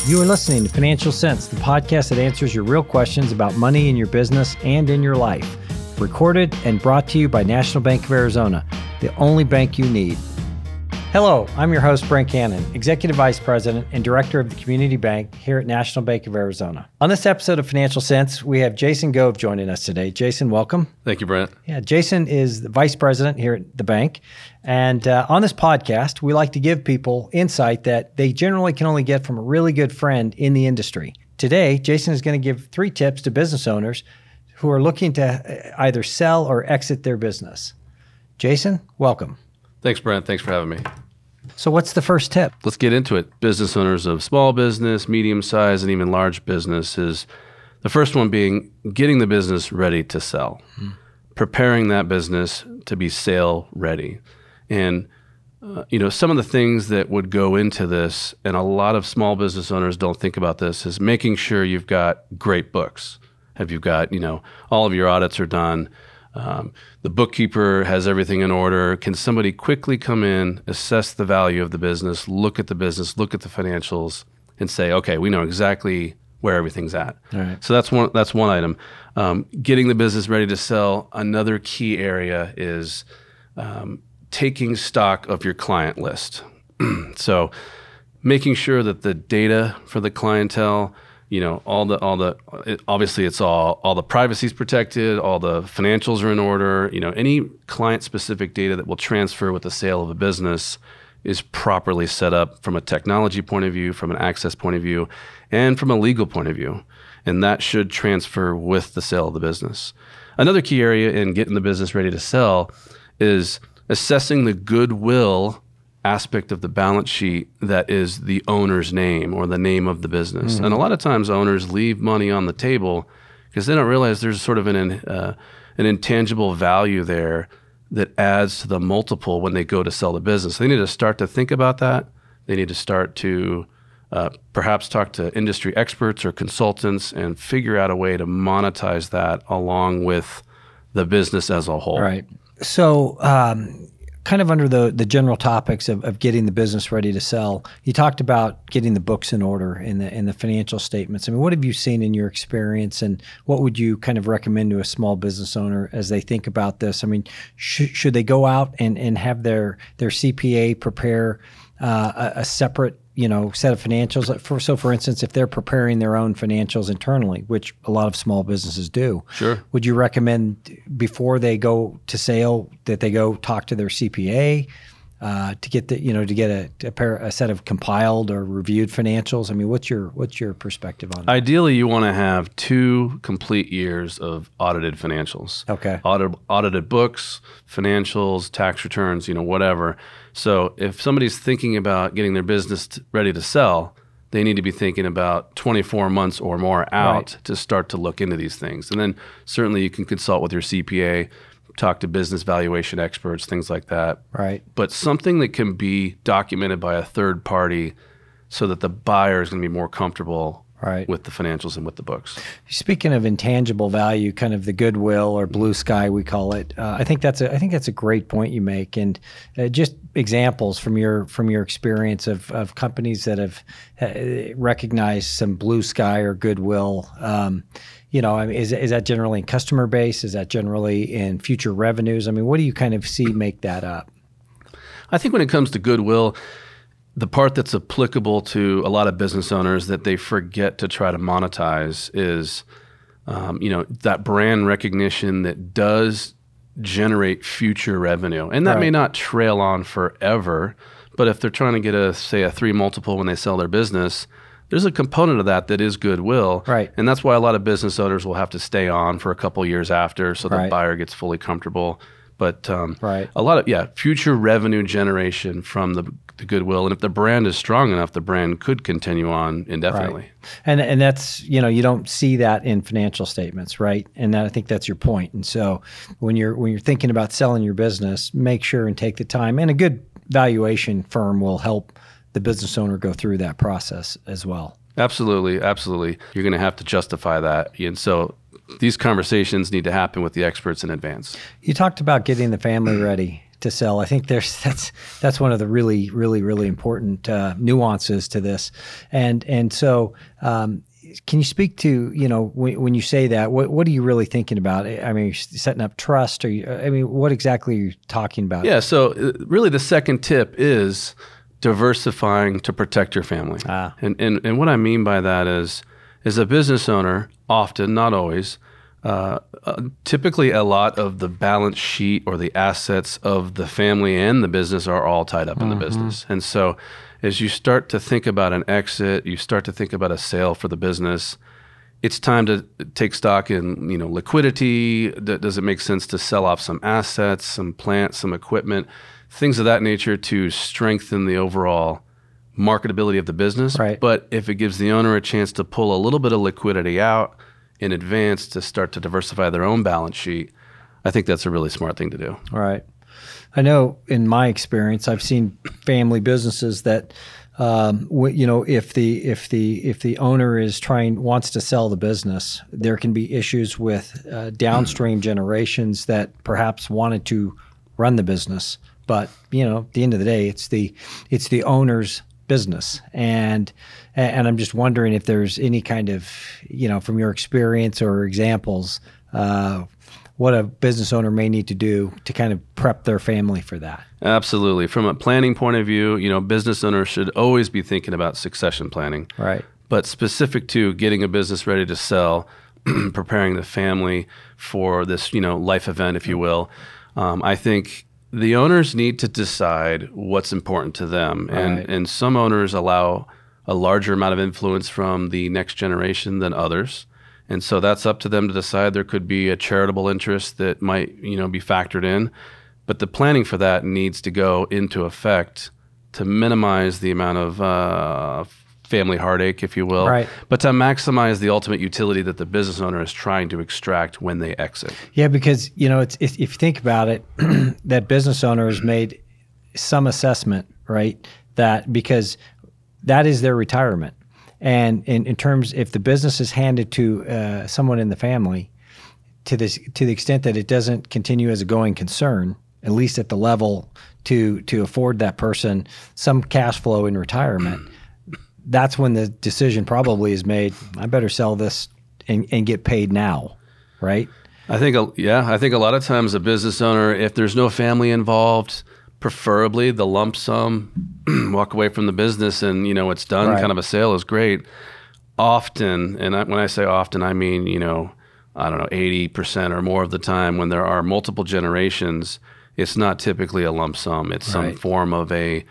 You are listening to Financial Sense, the podcast that answers your real questions about money in your business and in your life. Recorded and brought to you by National Bank of Arizona, the only bank you need. Hello, I'm your host, Brent Cannon, Executive Vice President and Director of the Community Bank here at National Bank of Arizona. On this episode of Financial Sense, we have Jason Gove joining us today. Jason, welcome. Thank you, Brent. Yeah, Jason is the Vice President here at the bank. And on this podcast, we like to give people insight that they generally can only get from a really good friend in the industry. Today, Jason is going to give 3 tips to business owners who are looking to either sell or exit their business. Jason, welcome. Thanks, Brent. Thanks for having me. So what's the first tip? Let's get into it. Business owners of small business, medium size, and even large businesses. The first one being getting the business ready to sell, preparing that business to be sale ready. And, some of the things that would go into this, and a lot of small business owners don't think about this, is making sure you've got great books. Have you got, all of your audits are done. The bookkeeper has everything in order. Can somebody quickly come in, assess the value of the business, look at the business, look at the financials, and say, okay, we know exactly where everything's at. All right. So that's one item. Getting the business ready to sell. Another key area is taking stock of your client list. So making sure that the data for the clientele, obviously it's all the privacy is protected, all the financials are in order, any client specific data that will transfer with the sale of a business is properly set up from a technology point of view, from an access point of view, and from a legal point of view. And that should transfer with the sale of the business. Another key area in getting the business ready to sell is assessing the goodwill aspect of the balance sheet that is the owner's name or the name of the business. And a lot of times owners leave money on the table because they don't realize there's sort of an intangible value there that adds to the multiple when they go to sell the business. They need to start to think about that. They need to start to perhaps talk to industry experts or consultants and figure out a way to monetize that along with the business as a whole. Right. So kind of under the general topics of getting the business ready to sell, you talked about getting the books in order in the financial statements. I mean, what have you seen in your experience, and what would you kind of recommend to a small business owner as they think about this? I mean, should they go out and have their CPA prepare a separate set of financials? So for instance, if they're preparing their own financials internally, which a lot of small businesses do, sure, would you recommend before they go to sale that they go talk to their CPA to get a set of compiled or reviewed financials? I mean, what's your perspective on that? Ideally, you want to have 2 complete years of audited financials. Okay. Audited books, financials, tax returns, whatever. So if somebody's thinking about getting their business ready to sell, they need to be thinking about 24 months or more out to start to look into these things. And then certainly you can consult with your CPA, talk to business valuation experts, things like that. Right. But something that can be documented by a third party so that the buyer is going to be more comfortable with the financials and with the books. Speaking of intangible value, kind of the goodwill or blue sky we call it, I think that's a great point you make, and just examples from your experience of companies that have recognized some blue sky or goodwill. I mean, is that generally in customer base? Is that generally in future revenues? I mean, what do you kind of see make that up? I think when it comes to goodwill, the part that's applicable to a lot of business owners that they forget to try to monetize is, that brand recognition that does generate future revenue. And that may not trail on forever, but if they're trying to get a 3 multiple when they sell their business, there's a component of that is goodwill. Right. And that's why a lot of business owners will have to stay on for a couple years after so the buyer gets fully comfortable. But a lot of future revenue generation from the goodwill, and if the brand is strong enough, the brand could continue on indefinitely. Right. And that's you don't see that in financial statements, right? And I think that's your point. And so when you're thinking about selling your business, make sure and take the time. And a good valuation firm will help the business owner go through that process as well. Absolutely, absolutely. You're going to have to justify that, and so these conversations need to happen with the experts in advance. You talked about getting the family ready to sell. I think that's one of the really important nuances to this. And so can you speak to, when you say that, what are you really thinking about? I mean, setting up trust, what exactly are you talking about? Yeah, so really the second tip is diversifying to protect your family. And what I mean by that is a business owner, often, not always, typically a lot of the balance sheet or the assets of the family and the business are all tied up in the business. And so as you start to think about an exit, you start to think about a sale for the business, it's time to take stock in, liquidity. Does it make sense to sell off some assets, some plants, some equipment, things of that nature to strengthen the overall marketability of the business? Right. But if it gives the owner a chance to pull a little bit of liquidity out in advance to start to diversify their own balance sheet, I think that's a really smart thing to do. Right. I know in my experience, I've seen family businesses that, if the owner wants to sell the business, there can be issues with downstream generations that perhaps wanted to run the business, but at the end of the day, it's the owner's business, and I'm just wondering if there's any kind of from your experience or examples. What a business owner may need to do to kind of prep their family for that. Absolutely. From a planning point of view, business owners should always be thinking about succession planning. Right. But specific to getting a business ready to sell, preparing the family for this, life event, if you will, I think the owners need to decide what's important to them. And some owners allow a larger amount of influence from the next generation than others. And so that's up to them to decide. There could be a charitable interest that might, be factored in. But the planning for that needs to go into effect to minimize the amount of family heartache, if you will, right, but to maximize the ultimate utility that the business owner is trying to extract when they exit. Yeah, because, if you think about it, that business owner has made some assessment, right, because that is their retirement. And in terms, if the business is handed to someone in the family, to the extent that it doesn't continue as a going concern, at least at the level to afford that person some cash flow in retirement, that's when the decision probably is made. I better sell this and get paid now, right? I think a lot of times a business owner, if there's no family involved, preferably the lump sum, walk away from the business and, it's done, right, kind of a sale is great. Often, and when I say often, I mean, 80% or more of the time when there are multiple generations, it's not typically a lump sum. It's some form of a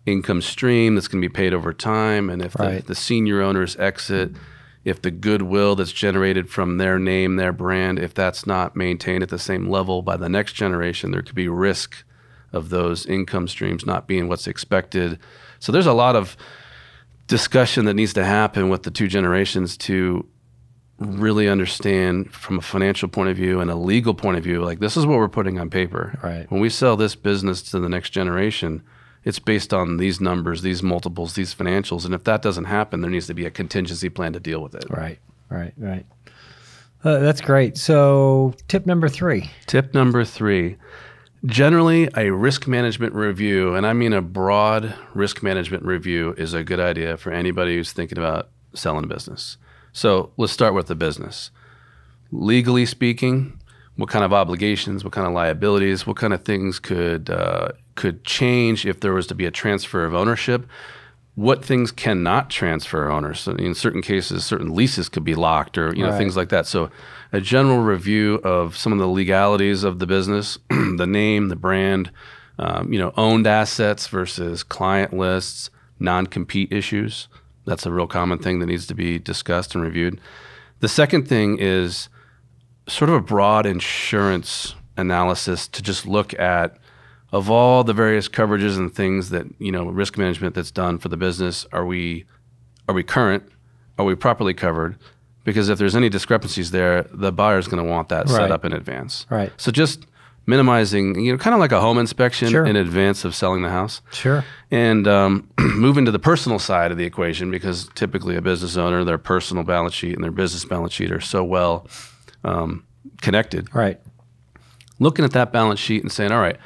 income stream that's going to be paid over time. And if the senior owners exit, if the goodwill that's generated from their name, their brand, if that's not maintained at the same level by the next generation, there could be risk of those income streams not being what's expected. So there's a lot of discussion that needs to happen with the two generations to really understand from a financial point of view and a legal point of view, like this is what we're putting on paper. Right. When we sell this business to the next generation, it's based on these numbers, these multiples, these financials. And if that doesn't happen, there needs to be a contingency plan to deal with it. Right. That's great. So tip number 3. Tip number 3. Generally, a risk management review, and I mean a broad risk management review, is a good idea for anybody who's thinking about selling a business. So let's start with the business. Legally speaking, what kind of obligations, what kind of liabilities, what kind of things could change if there was to be a transfer of ownership? What things cannot transfer owners? So in certain cases, certain leases could be locked or things like that. So a general review of some of the legalities of the business, the name, the brand, owned assets versus client lists, non-compete issues. That's a real common thing that needs to be discussed and reviewed. The second thing is sort of a broad insurance analysis to just look at, of all the various coverages and things that, risk management that's done for the business, are we current? Are we properly covered? Because if there's any discrepancies there, the buyer's going to want that set up in advance. Right. So just minimizing, kind of like a home inspection Sure. in advance of selling the house. Sure. And moving to the personal side of the equation, because typically a business owner, their personal balance sheet and their business balance sheet are so well connected. Right. Looking at that balance sheet and saying, all right,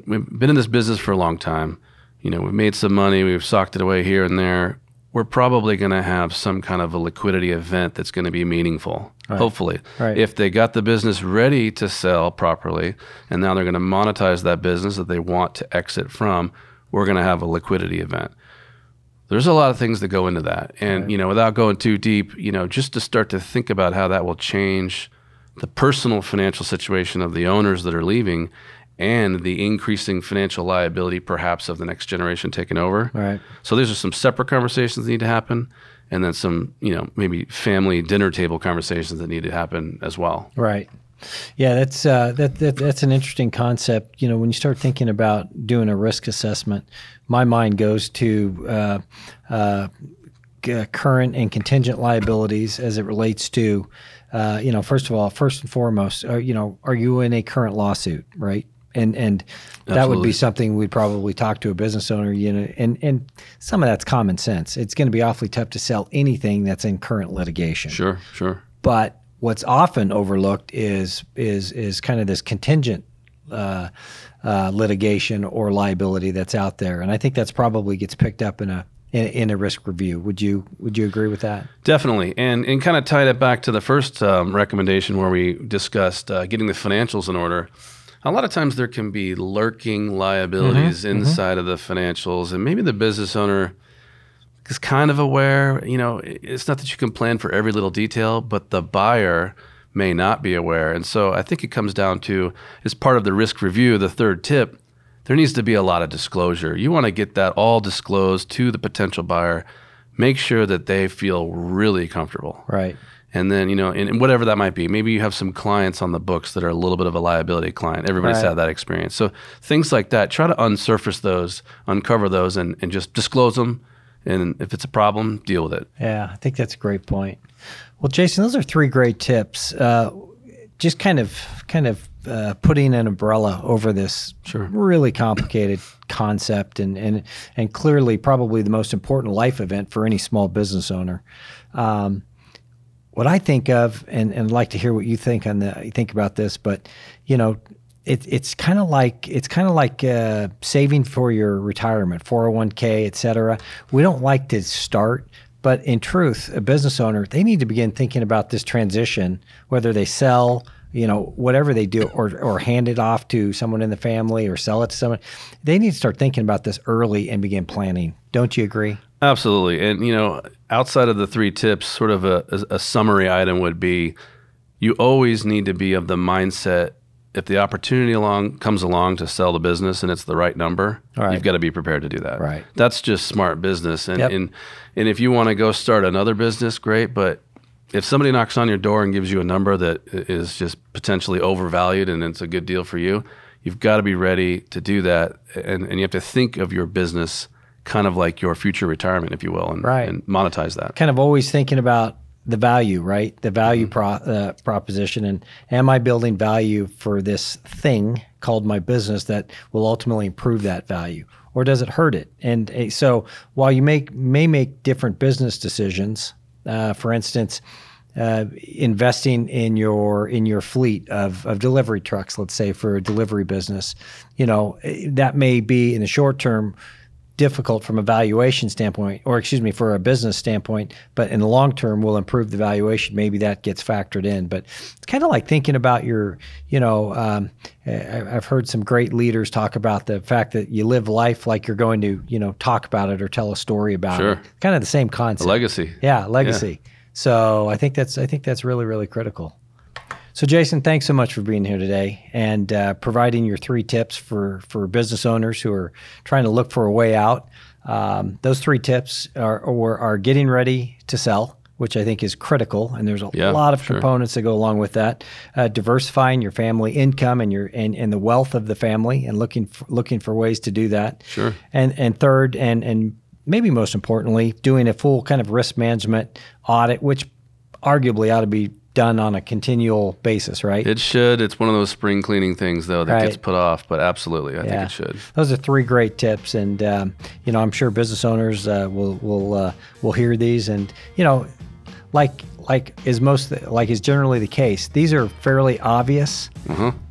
we've been in this business for a long time. We've made some money, we've socked it away here and there. We're probably going to have some kind of a liquidity event that's going to be meaningful, hopefully. Right. If they got the business ready to sell properly, and now they're going to monetize that business that they want to exit from, we're going to have a liquidity event. There's a lot of things that go into that. And, without going too deep, just to start to think about how that will change the personal financial situation of the owners that are leaving and the increasing financial liability perhaps of the next generation taking over. Right. So these are some separate conversations that need to happen, and then some, maybe family dinner table conversations that need to happen as well. Right. Yeah, that's an interesting concept. When you start thinking about doing a risk assessment, my mind goes to current and contingent liabilities as it relates to, first and foremost, are you in a current lawsuit, right? And that would be something we'd probably talk to a business owner, and some of that's common sense. It's going to be awfully tough to sell anything that's in current litigation. Sure. But what's often overlooked is kind of this contingent litigation or liability that's out there, and I think that's probably gets picked up in a risk review. Would you agree with that? Definitely, and kind of tied it back to the first recommendation where we discussed getting the financials in order. A lot of times there can be lurking liabilities inside of the financials, and maybe the business owner is kind of aware. It's not that you can plan for every little detail, but the buyer may not be aware. And so I think it comes down to, as part of the risk review, the third tip, there needs to be a lot of disclosure. You want to get that all disclosed to the potential buyer. Make sure that they feel really comfortable. Right. And then, and whatever that might be, maybe you have some clients on the books that are a little bit of a liability client. Everybody's had that experience. So things like that, try to unsurface those, uncover those, and just disclose them. And if it's a problem, deal with it. Yeah, I think that's a great point. Well, Jason, those are 3 great tips. Just kind of putting an umbrella over this really complicated concept and clearly probably the most important life event for any small business owner. What I think of, and I'd like to hear what you think about this, but it's kind of like saving for your retirement, 401k, et cetera. We don't like to start, but in truth, a business owner, they need to begin thinking about this transition, whether they sell, whatever they do, or hand it off to someone in the family or sell it to someone. They need to start thinking about this early and begin planning. Don't you agree? Absolutely. And, outside of the 3 tips, sort of a summary item would be, you always need to be of the mindset, if the opportunity comes along to sell the business and it's the right number, you've got to be prepared to do that. Right. That's just smart business. And, and if you want to go start another business, great. But if somebody knocks on your door and gives you a number that is just potentially overvalued and it's a good deal for you, you've got to be ready to do that. And you have to think of your business kind of like your future retirement, if you will, and monetize that. Kind of always thinking about the value, right? The value proposition, and am I building value for this thing called my business that will ultimately improve that value, or does it hurt it? And so while you may make different business decisions, for instance, investing in your fleet of delivery trucks, let's say for a delivery business, that may be in the short term difficult from a valuation standpoint, or for a business standpoint, but in the long term will improve the valuation. Maybe that gets factored in. But it's kind of like thinking about your, I've heard some great leaders talk about the fact that you live life like you're going to, talk about it or tell a story about it. Kind of the same concept. A legacy. Yeah, legacy. Yeah. So I think that's really, really critical. So Jason, thanks so much for being here today and providing your 3 tips for business owners who are trying to look for a way out. Those 3 tips are getting ready to sell, which I think is critical, and there's a lot of components that go along with that. Diversifying your family income and the wealth of the family, and looking for ways to do that. Sure. And third, and maybe most importantly, doing a full kind of risk management audit, which arguably ought to be done on a continual basis, right? It should. It's one of those spring cleaning things, though, that gets put off, but absolutely, I think it should. Those are 3 great tips, and I'm sure business owners will hear these, and like is generally the case, these are fairly obvious,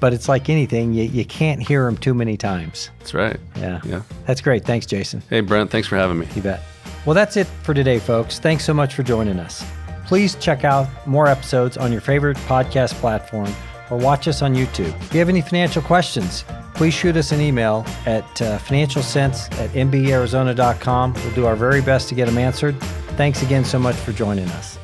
but it's like anything, you can't hear them too many times. That's right. Yeah. That's great. Thanks, Jason. Hey, Brent, thanks for having me. You bet. Well, that's it for today, folks. Thanks so much for joining us. Please check out more episodes on your favorite podcast platform or watch us on YouTube. If you have any financial questions, please shoot us an email at financialsense@mbarizona.com. We'll do our very best to get them answered. Thanks again so much for joining us.